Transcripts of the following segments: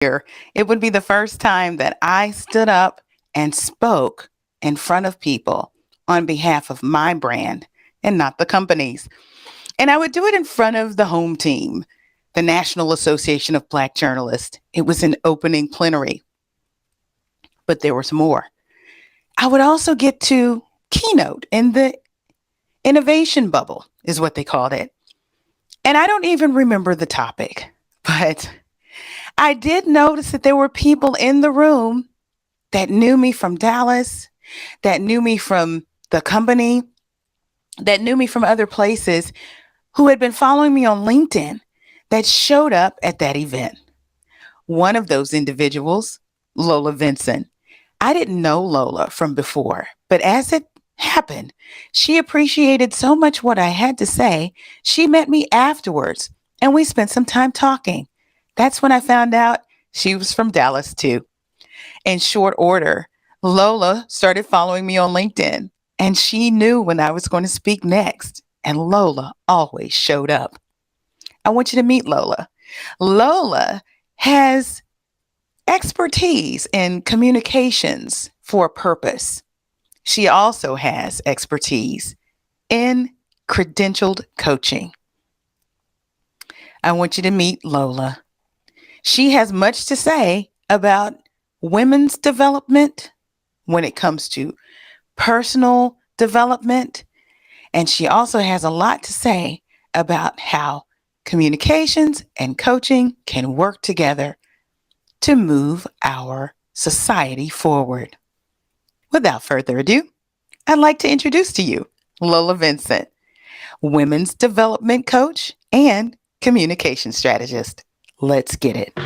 year, it would be the first time that I stood up and spoke in front of people on behalf of my brand and not the company's. And I would do it in front of the home team, the National Association of Black Journalists. It was an opening plenary, but there was more. I would also get to keynote in the innovation bubble, is what they called it. And I don't even remember the topic, but I did notice that there were people in the room that knew me from Dallas, that knew me from the company, that knew me from other places, who had been following me on LinkedIn that showed up at that event. One of those individuals, Lola Vinson. I didn't know Lola from before, but as it happened, she appreciated so much what I had to say. She met me afterwards and we spent some time talking. That's when I found out she was from Dallas too. In short order, Lola started following me on LinkedIn and she knew when I was going to speak next. And Lola always showed up. I want you to meet Lola. Lola has expertise in communications for a purpose. She also has expertise in credentialed coaching. I want you to meet Lola. She has much to say about women's development when it comes to personal development. And she also has a lot to say about how communications and coaching can work together to move our society forward. Without further ado, I'd like to introduce to you Lola Vinson, women's development coach and communication strategist. Let's get it.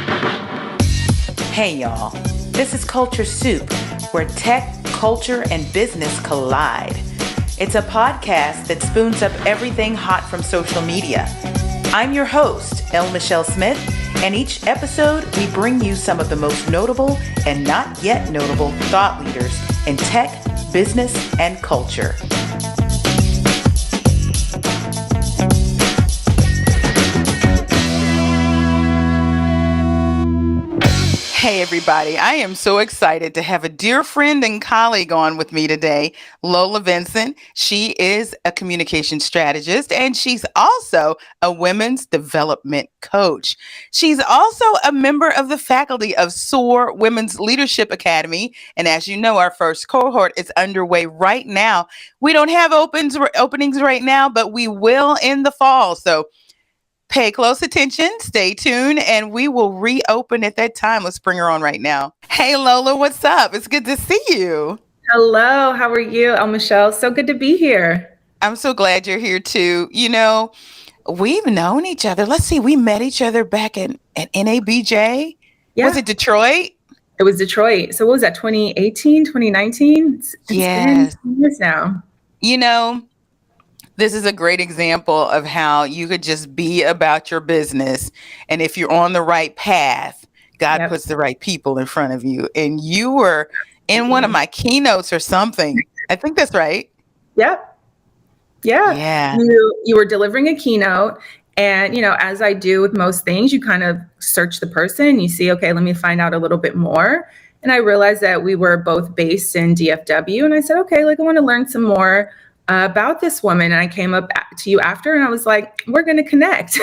Hey, y'all. This is Culture Soup, where tech, culture, and business collide. It's a podcast that spoons up everything hot from social media. I'm your host, Elle Michelle Smith, and each episode we bring you some of the most notable and not yet notable thought leaders in tech, business, and culture. Hey, everybody. I am so excited to have a dear friend and colleague on with me today, Lola Vinson. She is a communication strategist, and she's also a women's development coach. She's also a member of the faculty of SOAR Women's Leadership Academy. And as you know, our first cohort is underway right now. We don't have openings right now, but we will in the fall. So pay close attention, stay tuned, and we will reopen at that time. Let's bring her on right now. Hey, Lola, what's up? It's good to see you. Hello, how are you? Elle Michelle, so good to be here. I'm so glad you're here too. You know, we've known each other. Let's see, we met each other back at NABJ. Yeah. Was it Detroit? It was Detroit. So what was that, 2018, 2019? It's Yes. been years now. You know, this is a great example of how you could just be about your business. And if you're on the right path, God puts the right people in front of you. And you were in one of my keynotes or something. I think that's right. Yep. Yeah. You were delivering a keynote. And, you know, as I do with most things, you kind of search the person. You see, okay, let me find out a little bit more. And I realized that we were both based in DFW. And I said, okay, I want to learn some more about this woman. And I came up to you after and I was like, we're going to connect.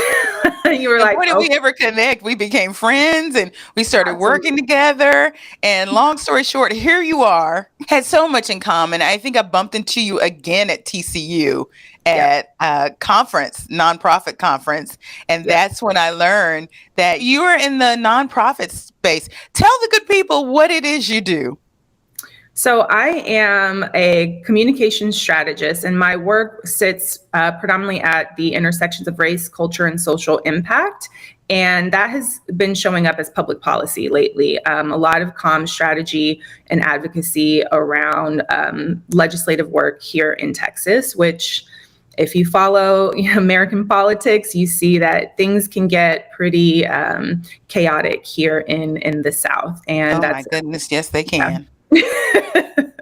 You were like, when did we ever connect? We became friends and we started working together. And long story short, here you are. Had so much in common. I think I bumped into you again at TCU at a conference, nonprofit conference. And that's when I learned that you are in the nonprofit space. Tell the good people what it is you do. So I am a communication strategist, and my work sits predominantly at the intersections of race, culture, and social impact. And that has been showing up as public policy lately. A lot of comm strategy and advocacy around legislative work here in Texas, which if you follow American politics, you see that things can get pretty chaotic here in the South. And my goodness, yes, they can.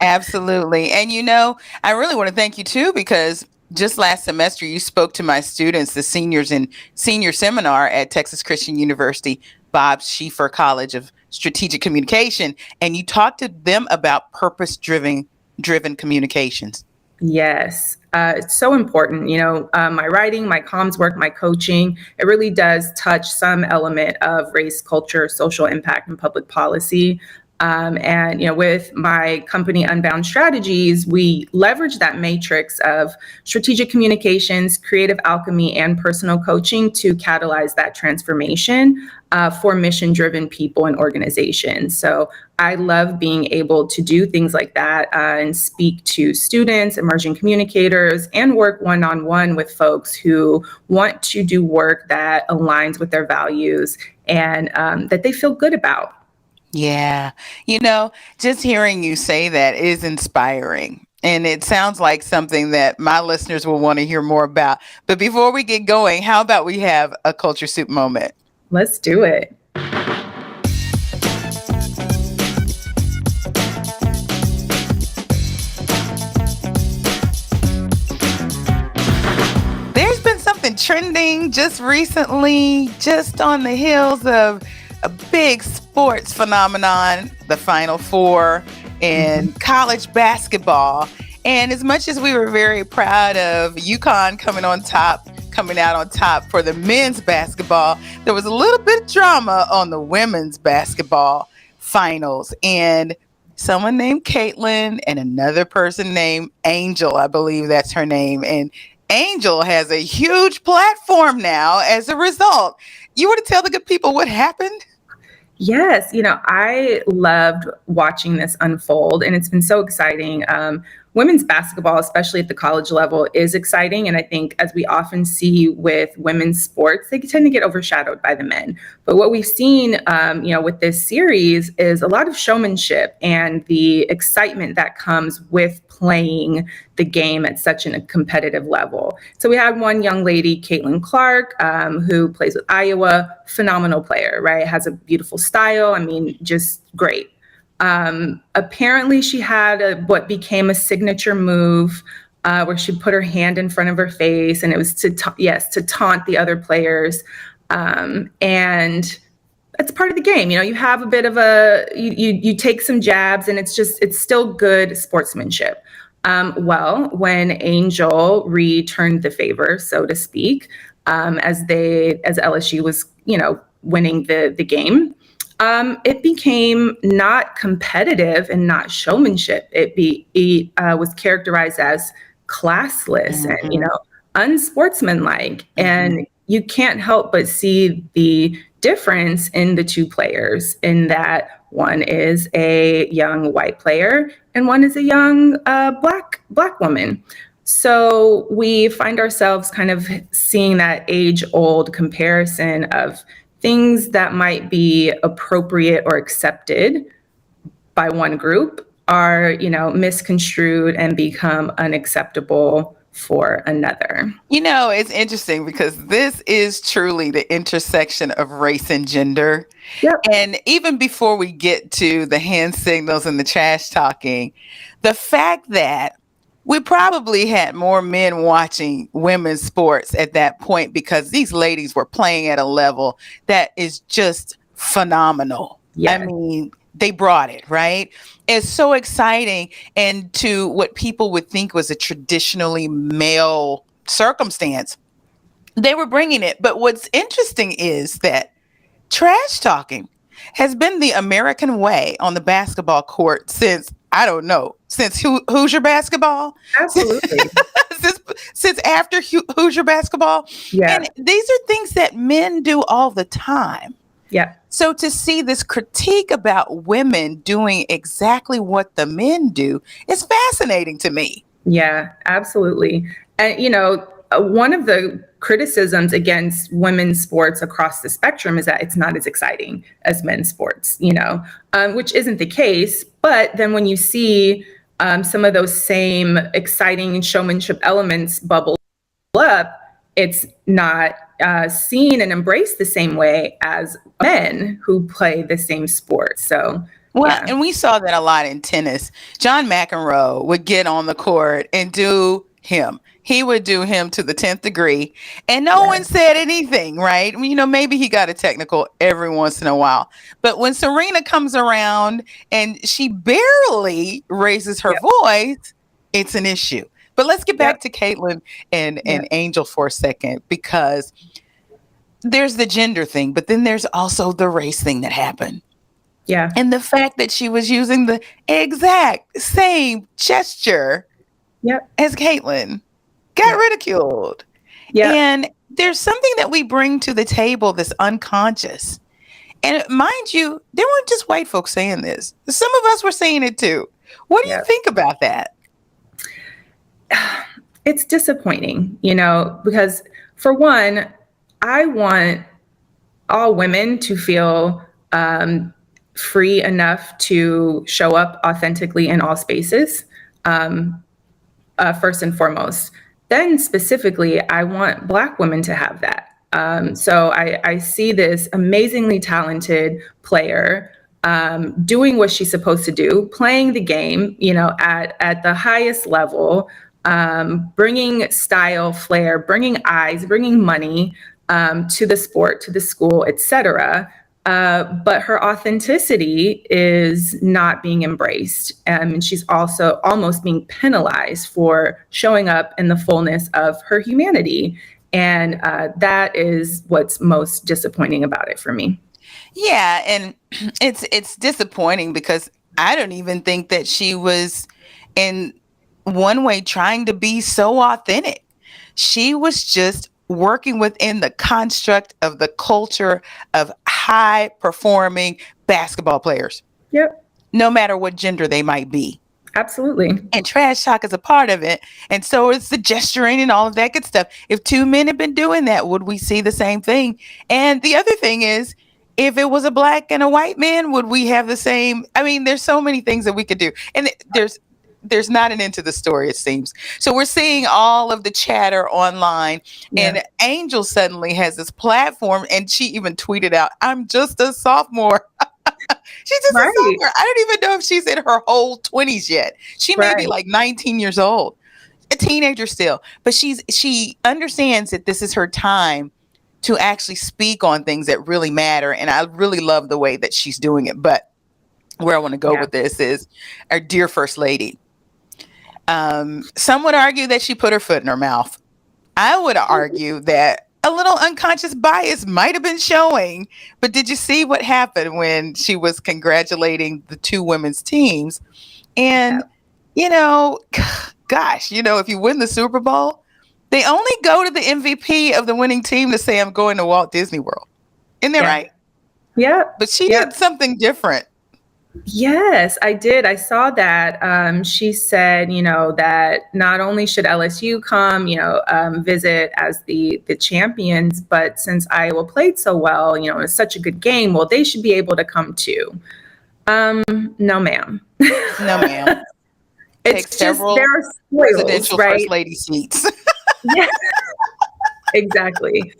Absolutely. And, you know, I really want to thank you, too, because just last semester, you spoke to my students, the seniors in senior seminar at Texas Christian University, Bob Schieffer College of Strategic Communication, and you talked to them about purpose driven communications. Yes, it's so important. My writing, my comms work, my coaching, it really does touch some element of race, culture, social impact, and public policy. And with my company Unbound Strategies, we leverage that matrix of strategic communications, creative alchemy, and personal coaching to catalyze that transformation for mission-driven people and organizations. So I love being able to do things like that and speak to students, emerging communicators, and work one-on-one with folks who want to do work that aligns with their values and that they feel good about. Yeah. Just hearing you say that is inspiring. And it sounds like something that my listeners will want to hear more about. But before we get going, how about we have a culture soup moment? Let's do it. There's been something trending just recently, just on the heels of a big sports phenomenon, the Final Four in college basketball. And as much as we were very proud of UConn coming out on top for the men's basketball, there was a little bit of drama on the women's basketball finals. And someone named Caitlin and another person named Angel, I believe that's her name. And Angel has a huge platform now as a result. You want to tell the good people what happened? Yes, I loved watching this unfold, and it's been so exciting. Women's basketball, especially at the college level, is exciting. And I think, as we often see with women's sports, they tend to get overshadowed by the men. But what we've seen, with this series is a lot of showmanship and the excitement that comes with playing the game at such a competitive level. So we had one young lady, Caitlin Clark, who plays with Iowa, phenomenal player, right? Has a beautiful style. I mean, just great. Apparently she had what became a signature move where she put her hand in front of her face, and it was to taunt the other players. And that's part of the game. You have a bit of you take some jabs, and it's still good sportsmanship. Well, when Angel returned the favor, so to speak, as LSU was, winning the game, it became not competitive and not showmanship. It was characterized as classless and unsportsmanlike, and you can't help but see the difference in the two players, in that one is a young white player and one is a young black woman. So we find ourselves kind of seeing that age-old comparison of things that might be appropriate or accepted by one group are, misconstrued and become unacceptable for another. It's interesting because this is truly the intersection of race and gender. Yep. And even before we get to the hand signals and the trash talking, the fact that we probably had more men watching women's sports at that point because these ladies were playing at a level that is just phenomenal. Yes. I mean, they brought it, right? It's so exciting. And to what people would think was a traditionally male circumstance, they were bringing it. But what's interesting is that trash talking has been the American way on the basketball court since, I don't know, since Hoosier basketball? Absolutely. since after Hoosier basketball? Yeah. And these are things that men do all the time. Yeah. So to see this critique about women doing exactly what the men do is fascinating to me. Yeah, absolutely. And, one of the criticisms against women's sports across the spectrum is that it's not as exciting as men's sports, which isn't the case. But then when you see some of those same exciting showmanship elements bubble up, it's not seen and embraced the same way as men who play the same sport. So, well, yeah. And we saw that a lot in tennis. John McEnroe would get on the court and do him. he would do him to the 10th degree, and no one Yes. said anything, right? Maybe he got a technical every once in a while. But when Serena comes around and she barely raises her Yep. voice, it's an issue. But let's get Yep. back to Caitlin and Yep. Angel for a second, because there's the gender thing, but then there's also the race thing that happened. Yeah. And the fact that she was using the exact same gesture Yep. as Caitlin got Yep. ridiculed. Yep. And there's something that we bring to the table that's unconscious. And mind you, there weren't just white folks saying this. Some of us were saying it too. What do you Yep. think about that? It's disappointing, because for one, I want all women to feel free enough to show up authentically in all spaces, first and foremost. Then specifically, I want Black women to have that. So I see this amazingly talented player doing what she's supposed to do, playing the game, at the highest level, bringing style, flair, bringing eyes, bringing money to the sport, to the school, etc. But her authenticity is not being embraced. And she's also almost being penalized for showing up in the fullness of her humanity. And that is what's most disappointing about it for me. Yeah, and it's disappointing because I don't even think that she was in one way trying to be so authentic. She was just working within the construct of the culture of high performing basketball players, Yep, no matter what gender they might be. absolutely. And trash talk is a part of it. And so is the gesturing and all of that good stuff. If two men had been doing that, would we see the same thing? And the other thing is, if it was a Black and a white man, would we have the same? I mean, there's so many things that we could do. And there's not an end to the story, it seems. So we're seeing all of the chatter online, Yeah. and Angel suddenly has this platform, and she even tweeted out, "I'm just a sophomore." She's just a Right, sophomore. I don't even know if she's in her whole 20s yet. She may be right. like 19 years old, a teenager still, but she understands that this is her time to actually speak on things that really matter. And I really love the way that she's doing it. But where I want to go Yeah. with this is our dear First Lady. Some would argue that she put her foot in her mouth. I would argue that a little unconscious bias might have been showing. But did you see what happened when she was congratulating the two women's teams? Yeah. And, you know, gosh, if you win the Super Bowl, they only go to the MVP of the winning team to say, "I'm going to Walt Disney World." Isn't that Yeah. right? Yep. But she Yep. did something different. Yes, I did. I saw that. She said, that not only should LSU come, visit as the champions, but since Iowa played so well, it's such a good game, well, they should be able to come too. No, ma'am. No, ma'am. Take It's just there several are spoils, presidential first right? lady seats. Yeah, exactly.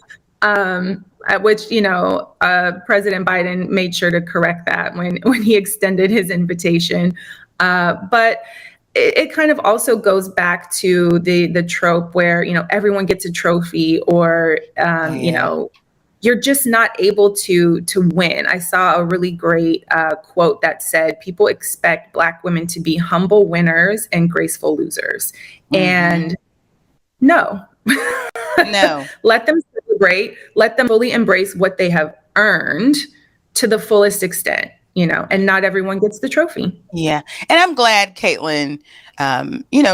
At which, President Biden made sure to correct that when he extended his invitation. But it kind of also goes back to the trope where, everyone gets a trophy, or, Oh, yeah. you're just not able to win. I saw a really great quote that said, people expect Black women to be humble winners and graceful losers. And no. No. Let them celebrate, let them fully embrace what they have earned to the fullest extent, and not everyone gets the trophy. Yeah. And I'm glad Caitlin,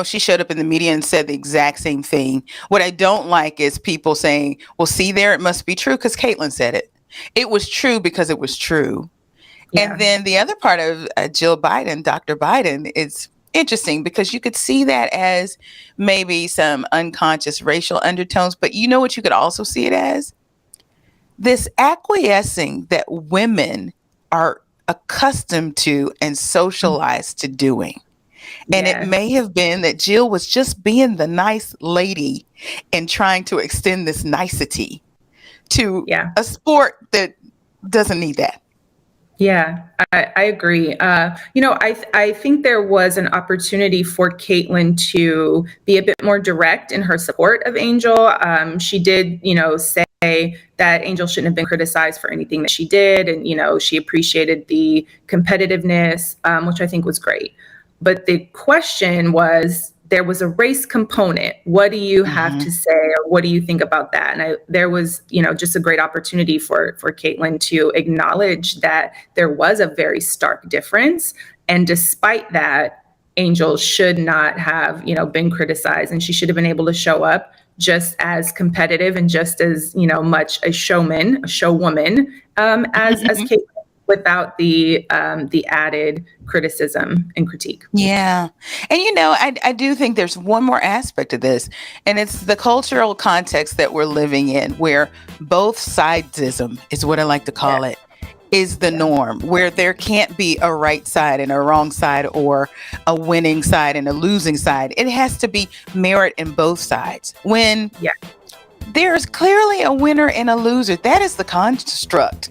she showed up in the media and said the exact same thing. What I don't like is people saying, "Well, see there, it must be true because Caitlin said it." It was true because it was true. Yeah. And then the other part of Jill Biden, Dr. Biden, is interesting because you could see that as maybe some unconscious racial undertones. But you know what you could also see it as? This acquiescing that women are accustomed to and socialized to doing. And it Yes. may have been that Jill was just being the nice lady and trying to extend this nicety to Yeah. a sport that doesn't need that. Yeah, I agree. I think there was an opportunity for Caitlin to be a bit more direct in her support of Angel. She did, say that Angel shouldn't have been criticized for anything that she did, and she appreciated the competitiveness, which I think was great. But the question was, there was a race component. What do you have Hmm. to say, or what do you think about that? And there was, just a great opportunity for Caitlin to acknowledge that there was a very stark difference, and despite that, Angel should not have, been criticized, and she should have been able to show up just as competitive and just as, much a showwoman, as Caitlin, without the added criticism and critique. Yeah. And I do think there's one more aspect of this, and it's the cultural context that we're living in, where both sidesism is what I like to Yeah, call it, is the yeah, norm, where there can't be a right side and a wrong side, or a winning side and a losing side. It has to be merit in both sides. When yeah, there's clearly a winner and a loser, that is the construct.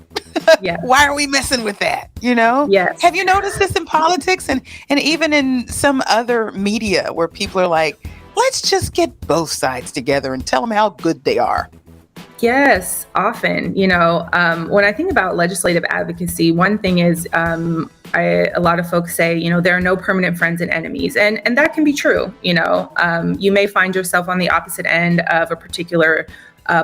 yeah, Why are we messing with that? You know? yes. Have you noticed this in politics, and even in some other media, where people are like, let's just get both sides together and tell them how good they are? Yes, often. When I think about legislative advocacy, one thing is, a lot of folks say, there are no permanent friends and enemies, and that can be true. You may find yourself on the opposite end of a particular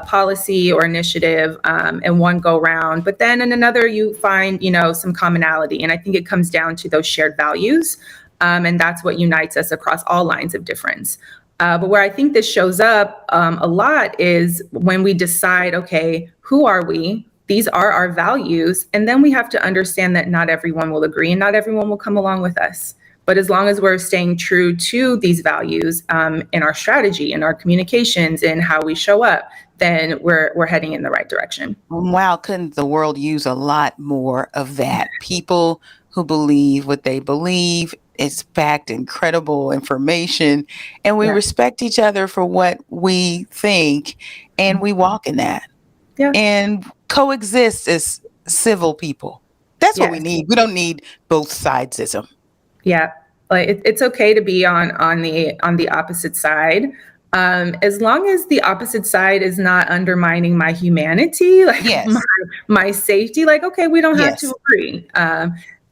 policy or initiative in one go round, but then in another you find, some commonality, and I think it comes down to those shared values, and that's what unites us across all lines of difference. But where I think this shows up a lot is when we decide, okay, who are we? These are our values. And then we have to understand that not everyone will agree and not everyone will come along with us. But as long as we're staying true to these values in our strategy, in our communications, in how we show up, then we're heading in the right direction. Wow, couldn't the world use a lot more of that? People who believe what they believe. It's backed in credible information, and we Yeah. respect each other for what we think, and we walk in that Yeah. and coexist as civil people. That's what we Yes. need. We don't need both sidesism. Yeah, like it's okay to be on the opposite side, as long as the opposite side is not undermining my humanity, like my Yes, my safety. Like, okay, we don't have to yes. agree,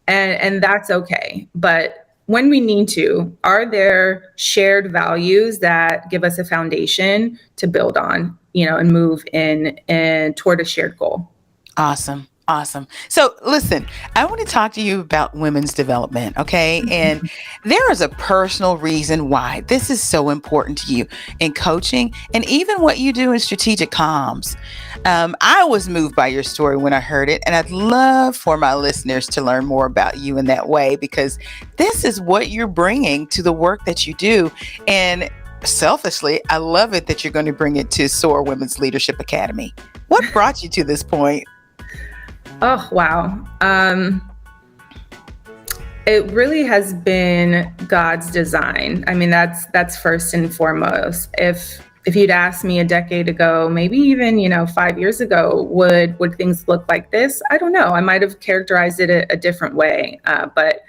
and that's okay. But when we need to, are there shared values that give us a foundation to build on, and move in toward a shared goal? Awesome. Awesome. So, listen, I want to talk to you about women's development, okay? And there is a personal reason why this is so important to you in coaching, and even what you do in strategic comms. I was moved by your story when I heard it, and I'd love for my listeners to learn more about you in that way, because this is what you're bringing to the work that you do. And selfishly, I love it that you're going to bring it to SOAR Women's Leadership Academy. What brought you to this point? Oh, wow. It really has been God's design. I mean, that's first and foremost. If you'd asked me a decade ago, maybe even 5 years ago, would things look like this? I don't know. I might have characterized it a different way. But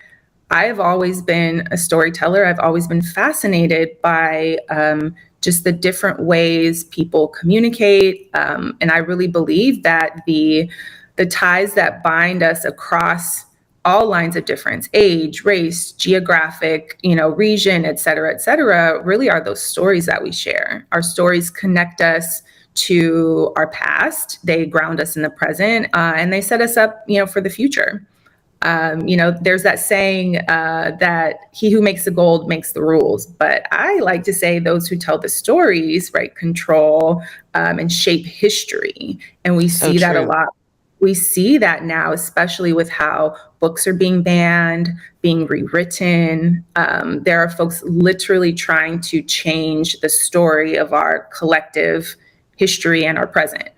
I've always been a storyteller. I've always been fascinated by just the different ways people communicate, and I really believe that the ties that bind us across all lines of difference, age, race, geographic, region, et cetera, really are those stories that we share. Our stories connect us to our past. They ground us in the present, and they set us up, for the future. There's that saying that he who makes the gold makes the rules. But I like to say those who tell the stories, right, control and shape history. And we So see that a true. lot. We see that now, especially with how books are being banned, being rewritten. There are folks literally trying to change the story of our collective history and our present.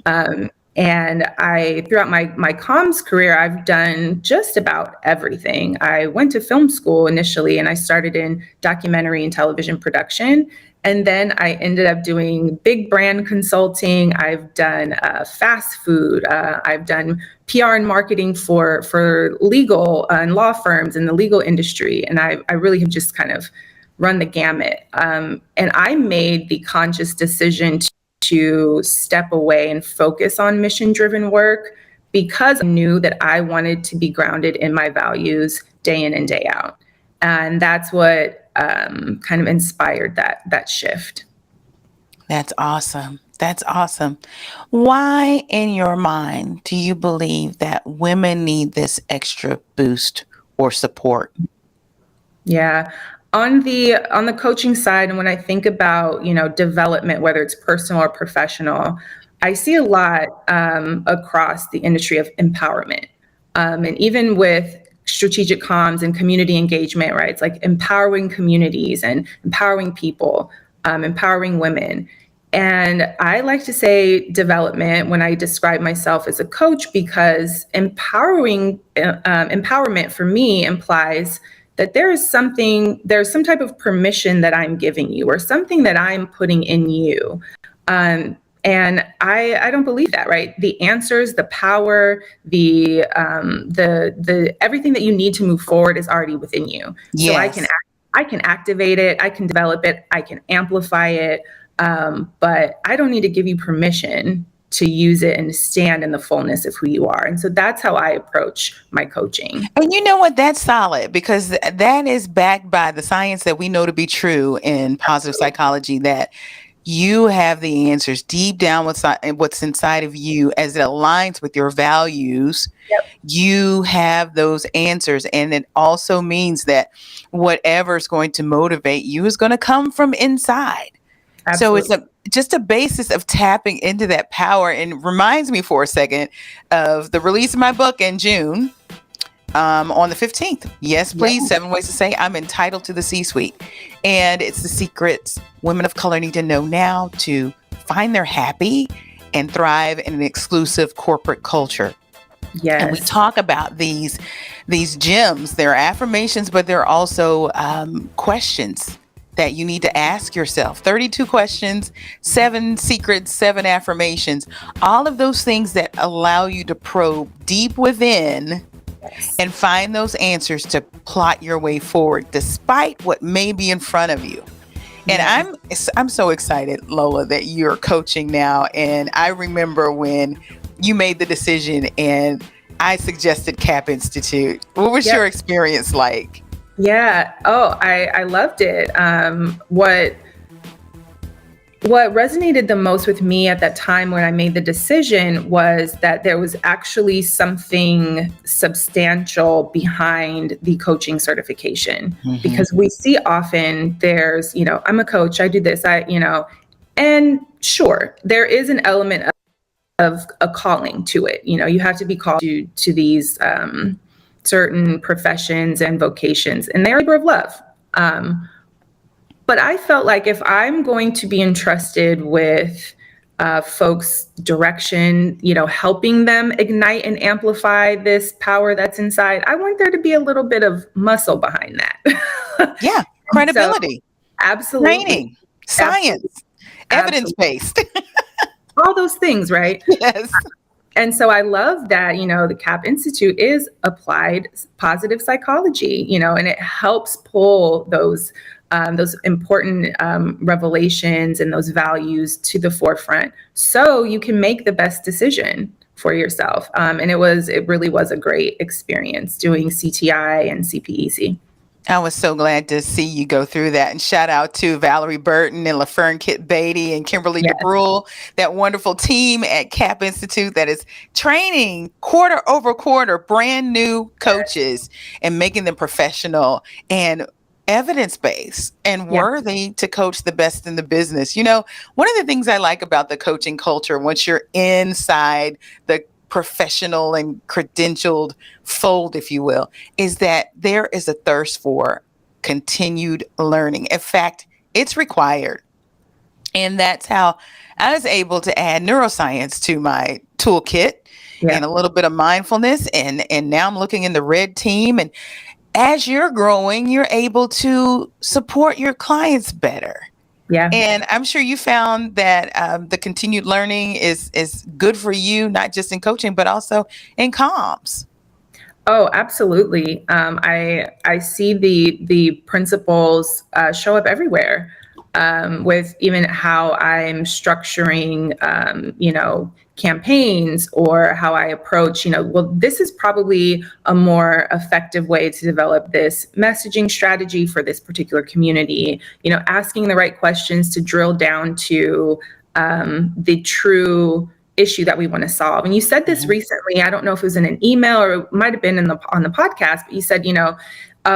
Hmm. And throughout my comms career, I've done just about everything. I went to film school initially, and I started in documentary and television production. And then I ended up doing big brand consulting. I've done fast food. I've done PR and marketing for legal and law firms in the legal industry. And I really have just kind of run the gamut. And I made the conscious decision to step away and focus on mission-driven work because I knew that I wanted to be grounded in my values day in and day out. And that's what kind of inspired that shift. That's awesome. That's awesome. Why, in your mind, do you believe that women need this extra boost or support? Yeah. On the coaching side, and when I think about, development, whether it's personal or professional, I see a lot across the industry of empowerment. And even with strategic comms and community engagement, right? It's like empowering communities and empowering people, empowering women. And I like to say development when I describe myself as a coach, because empowerment for me implies that there's some type of permission that I'm giving you or something that I'm putting in you. And I don't believe that, right? The answers, the power, the everything that you need to move forward is already within you. Yes. So I can activate it, I can develop it, I can amplify it, but I don't need to give you permission to use it and stand in the fullness of who you are. And so that's how I approach my coaching. And you know what? That's solid, because that is backed by the science that we know to be true in positive psychology, that you have the answers deep down what's inside of you as it aligns with your values. Yep. You have those answers. And it also means that whatever is going to motivate you is going to come from inside. Absolutely. So it's just a basis of tapping into that power, and reminds me for a second of the release of my book in June. On the 15th. Yes, please. 7 ways to say I'm entitled to the C-suite. And it's the secrets women of color need to know now to find their happy and thrive in an exclusive corporate culture. Yes. And we talk about these gems. They're affirmations, but they're also questions that you need to ask yourself. 32 questions, 7 secrets, 7 affirmations, all of those things that allow you to probe deep within and find those answers to plot your way forward despite what may be in front of you. And I'm so excited, Lola, that you're coaching now. And I remember when you made the decision and I suggested CAP Institute. What was your experience like? Yeah. Oh, I loved it. What resonated the most with me at that time when I made the decision was that there was actually something substantial behind the coaching certification. Mm-hmm. Because we see often there's, I'm a coach, I do this, and sure, there is an element of a calling to it. You have to be called to these certain professions and vocations, and they're a labor of love. But I felt like if I'm going to be entrusted with folks' direction, helping them ignite and amplify this power that's inside, I want there to be a little bit of muscle behind that. Yeah, credibility. So, absolutely. Training, science, evidence-based. All those things, right? Yes. And so I love that, the CAP Institute is applied positive psychology, and it helps pull those important revelations and those values to the forefront so you can make the best decision for yourself. And it really was a great experience doing CTI and CPEC. I was so glad to see you go through that. And shout out to Valerie Burton and LaFern Kit Beatty and Kimberly DeBrule, that wonderful team at CAP Institute that is training quarter over quarter brand new coaches and making them professional and evidence-based and worthy to coach the best in the business. One of the things I like about the coaching culture, once you're inside the professional and credentialed fold, if you will, is that there is a thirst for continued learning. In fact, it's required. And that's how I was able to add neuroscience to my toolkit and a little bit of mindfulness. And now I'm looking in the red team. And as you're growing, you're able to support your clients better. Yeah. And I'm sure you found that the continued learning is good for you, not just in coaching, but also in comms. Oh, absolutely. I see the principles show up everywhere, with even how I'm structuring, campaigns, or how I approach. Well, this is probably a more effective way to develop this messaging strategy for this particular community. Asking the right questions to drill down to the true issue that we want to solve. And you said this Mhm. recently. I don't know if it was in an email or it might have been on the podcast, but you said,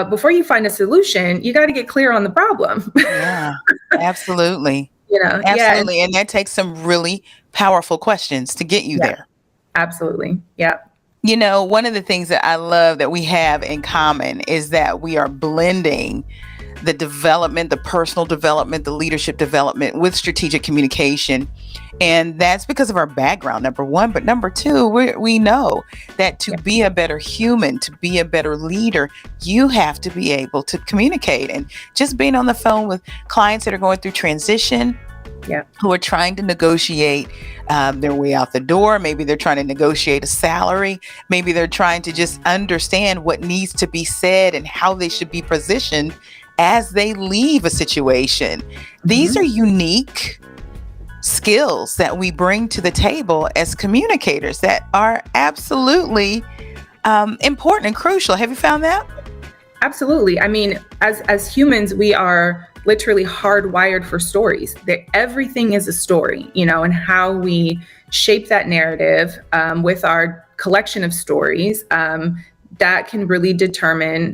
before you find a solution, you got to get clear on the problem. Yeah, absolutely. Yeah, Absolutely. And that takes some really powerful questions to get you yeah, there. absolutely, yeah, One of the things that I love that we have in common is that we are blending the development, the personal development, the leadership development with strategic communication. And that's because of our background, number one. But number two, we know that to yeah, be a better human, to be a better leader, you have to be able to communicate. And just being on the phone with clients that are going through transition, yeah, who are trying to negotiate their way out the door. Maybe they're trying to negotiate a salary. Maybe they're trying to just understand what needs to be said and how they should be positioned as they leave a situation. These hmm are unique skills that we bring to the table as communicators that are absolutely important and crucial. Have you found that? absolutely. I mean, as humans, we are literally hardwired for stories. That everything is a story, and how we shape that narrative with our collection of stories. That can really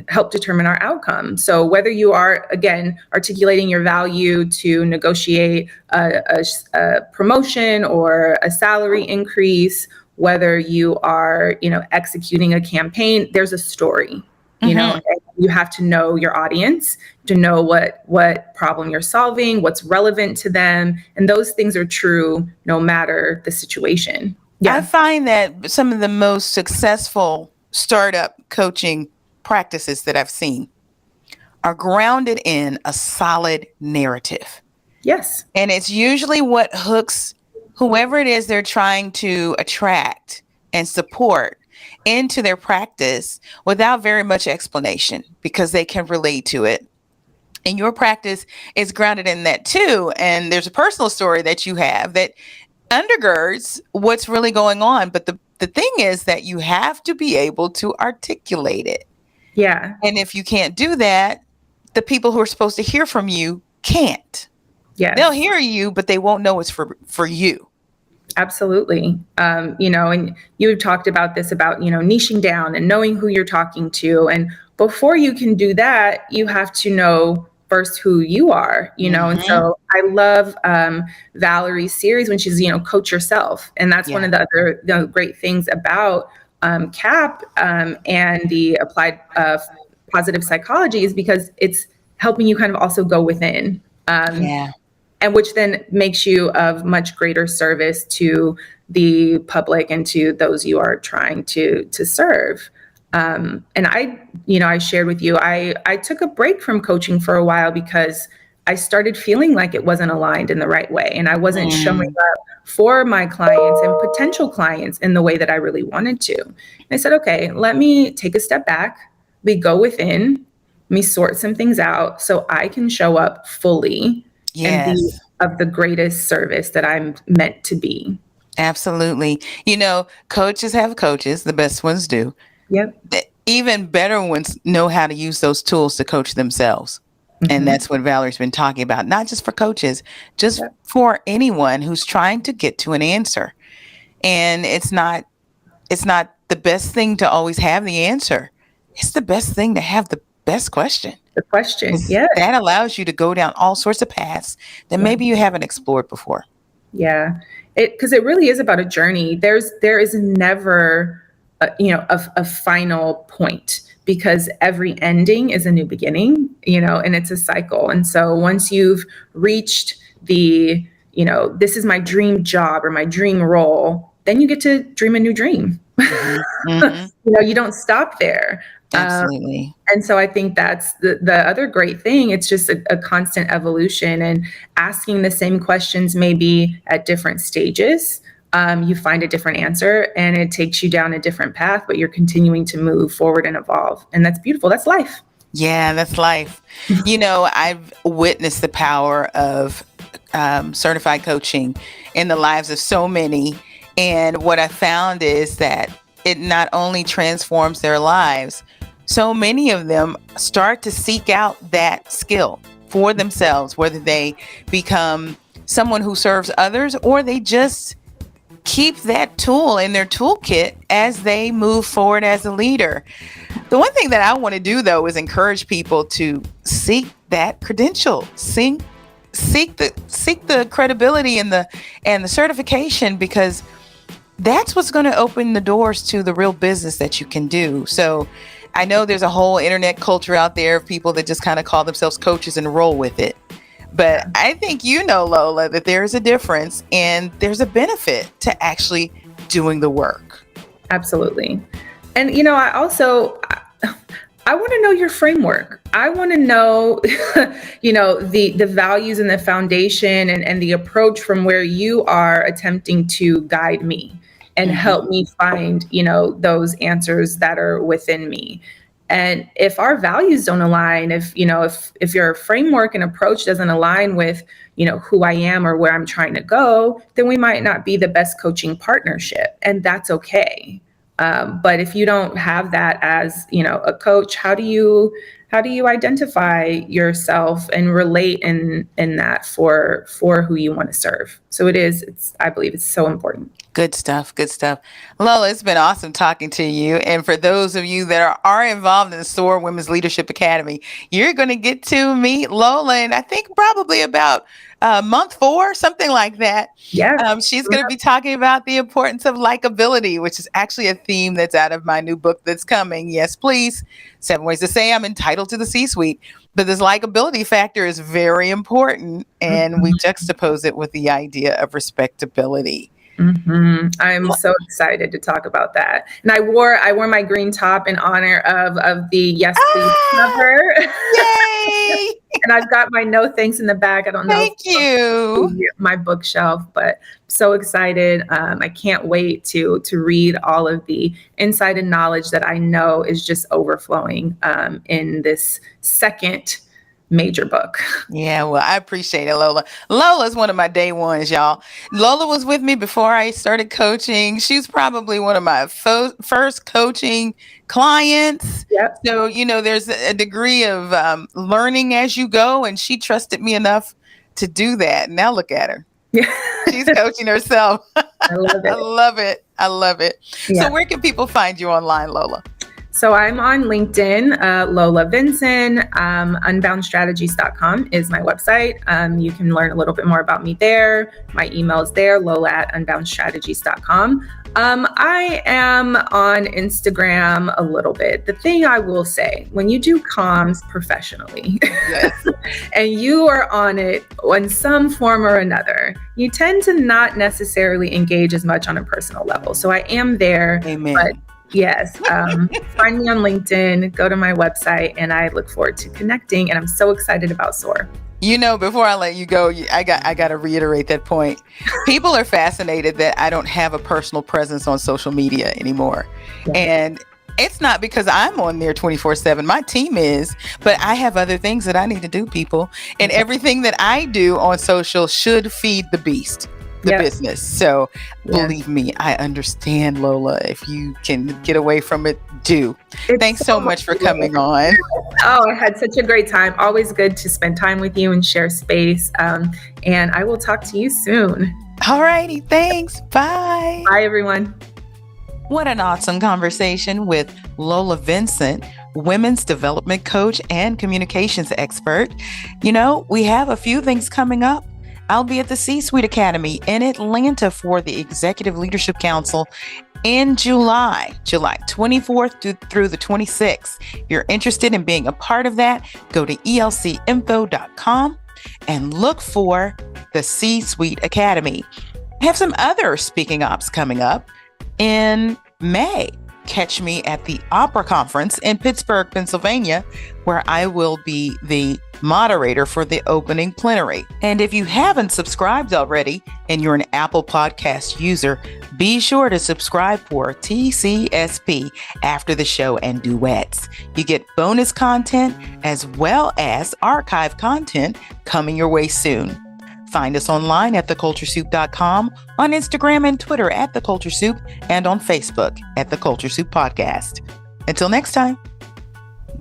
help determine our outcome. So whether you are, again, articulating your value to negotiate a promotion or a salary increase, whether you are, executing a campaign, there's a story. Mm-hmm. And you have to know your audience, to know what problem you're solving, what's relevant to them, and those things are true no matter the situation. I Yeah. find that some of the most successful startup coaching practices that I've seen are grounded in a solid narrative. Yes. And it's usually what hooks whoever it is they're trying to attract and support into their practice without very much explanation because they can relate to it. And your practice is grounded in that too. And there's a personal story that you have that undergirds what's really going on. But the thing is that you have to be able to articulate it. Yeah. And if you can't do that, the people who are supposed to hear from you can't. They'll Yes. hear you, but they won't know it's for you. Absolutely. And you talked about this about, niching down and knowing who you're talking to. And before you can do that, you have to know first who you are, and Hmm. so I love Valerie's series when she's, coach yourself. And that's one Yeah. of the other great things about CAP and the applied positive psychology is because it's helping you kind of also go within. Yeah. And which then makes you of much greater service to the public and to those you are trying to serve. And I shared with you, I took a break from coaching for a while because I started feeling like it wasn't aligned in the right way, and I wasn't showing Mm. up for my clients and potential clients in the way that I really wanted to. And I said, okay, let me take a step back. We go within, let me sort some things out so I can show up fully and be Yes. of the greatest service that I'm meant to be. Absolutely. Coaches have coaches, the best ones do. Yep. The even better ones know how to use those tools to coach themselves. And Mm-hmm. that's what Valerie's been talking about, not just for coaches, just Yep. for anyone who's trying to get to an answer. And it's not the best thing to always have the answer. It's the best thing to have the best question. The question. 'Cause Yes. that allows you to go down all sorts of paths that Yeah. maybe you haven't explored before. Yeah. Because it really is about a journey. There is never a final point, because every ending is a new beginning, and it's a cycle. And so once you've reached the, this is my dream job or my dream role, then you get to dream a new dream. Hmm. Hmm. You don't stop there. Absolutely. And so I think that's the other great thing. It's just a constant evolution, and asking the same questions maybe at different stages. You find a different answer and it takes you down a different path, but you're continuing to move forward and evolve. And that's beautiful. That's life. Yeah, that's life. I've witnessed the power of certified coaching in the lives of so many. And what I found is that it not only transforms their lives, so many of them start to seek out that skill for themselves, whether they become someone who serves others or they just keep that tool in their toolkit as they move forward as a leader. The one thing that I want to do, though, is encourage people to seek that credential, seek the credibility and the certification, because that's what's going to open the doors to the real business that you can do. So I know there's a whole internet culture out there of people that just kind of call themselves coaches and roll with it. But I think Lola, that there's a difference and there's a benefit to actually doing the work. Absolutely. And, I want to know your framework. I want to know, the values and the foundation and the approach from where you are attempting to guide me and help me find, those answers that are within me. And if our values don't align, if your framework and approach doesn't align with, who I am or where I'm trying to go, then we might not be the best coaching partnership. And that's okay. But if you don't have that as, a coach, how do you identify yourself and relate in that for who you want to serve? So I believe it's so important. Good stuff. Good stuff. Lola, it's been awesome talking to you. And for those of you that are involved in the SOAR Women's Leadership Academy, you're going to get to meet Lola, and I think probably about month 4, something like that. Yeah. She's going to be talking about the importance of likability, which is actually a theme that's out of my new book that's coming. Yes, please. 7 ways to say I'm entitled to the C-suite. But this likability factor is very important, and we juxtapose it with the idea of respectability. I'm so excited to talk about that. And I wore my green top in honor of the Yes Please cover. Yay! And I've got my no thanks in the back. I don't know. Thank you. My bookshelf, but so excited. I can't wait to read all of the insight and knowledge that I know is just overflowing in this second major book. Yeah, well, I appreciate it, Lola. Lola's one of my day ones, y'all. Lola was with me before I started coaching. She's probably one of my first coaching clients. Yep. So, there's a degree of learning as you go, and she trusted me enough to do that. Now look at her. She's coaching herself. I love it. I love it. Yeah. So where can people find you online, Lola? So I'm on LinkedIn, Lola Vinson. Unboundstrategies.com is my website. You can learn a little bit more about me there. My email is there, lola@unboundstrategies.com. I am on Instagram a little bit. The thing I will say, when you do comms professionally, Yes. and you are on it in some form or another, you tend to not necessarily engage as much on a personal level. So I am there. Amen. But yes, find me on LinkedIn, go to my website, and I look forward to connecting. And I'm so excited about SOAR. Before I let you go, I got to reiterate that point. People are fascinated that I don't have a personal presence on social media anymore. Yeah. And it's not because I'm on there 24/7. My team is, but I have other things that I need to do, people. And everything that I do on social should feed the beast. The business. So believe me, I understand, Lola. If you can get away from it, do. Thanks so much for coming on. Oh, I had such a great time. Always good to spend time with you and share space. And I will talk to you soon. All righty. Thanks. Bye. Bye, everyone. What an awesome conversation with Lola Vinson, women's development coach and communications expert. We have a few things coming up. I'll be at the C-Suite Academy in Atlanta for the Executive Leadership Council in July 24th through the 26th. If you're interested in being a part of that, go to elcinfo.com and look for the C-Suite Academy. I have some other speaking ops coming up in May. catch me at the Opera Conference in Pittsburgh, Pennsylvania, where I will be the moderator for the opening plenary. And if you haven't subscribed already and you're an Apple Podcast user, be sure to subscribe for TCSP After the Show and Duets. You get bonus content as well as archive content coming your way soon. Find us online at theculturesoup.com, on Instagram and Twitter at The Culture Soup, and on Facebook at The Culture Soup Podcast. Until next time,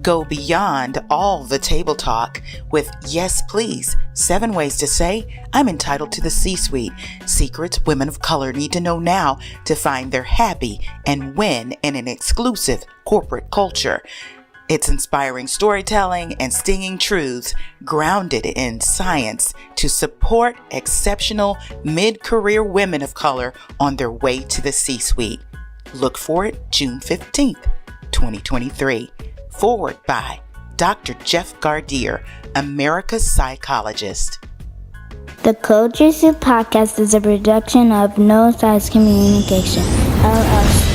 go beyond all the table talk with Yes Please, 7 ways to say I'm entitled to the C-suite. Secrets women of color need to know now to find their happy and win in an exclusive corporate culture. It's inspiring storytelling and stinging truths grounded in science to support exceptional mid-career women of color on their way to the C-suite. Look for it June 15th, 2023. Forward by Dr. Jeff Gardier, America's psychologist. The Culture Soup Podcast is a production of No Size Communication, LLC.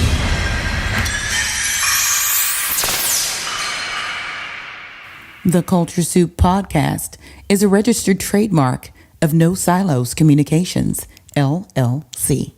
The Culture Soup Podcast is a registered trademark of No Silos Communications, LLC.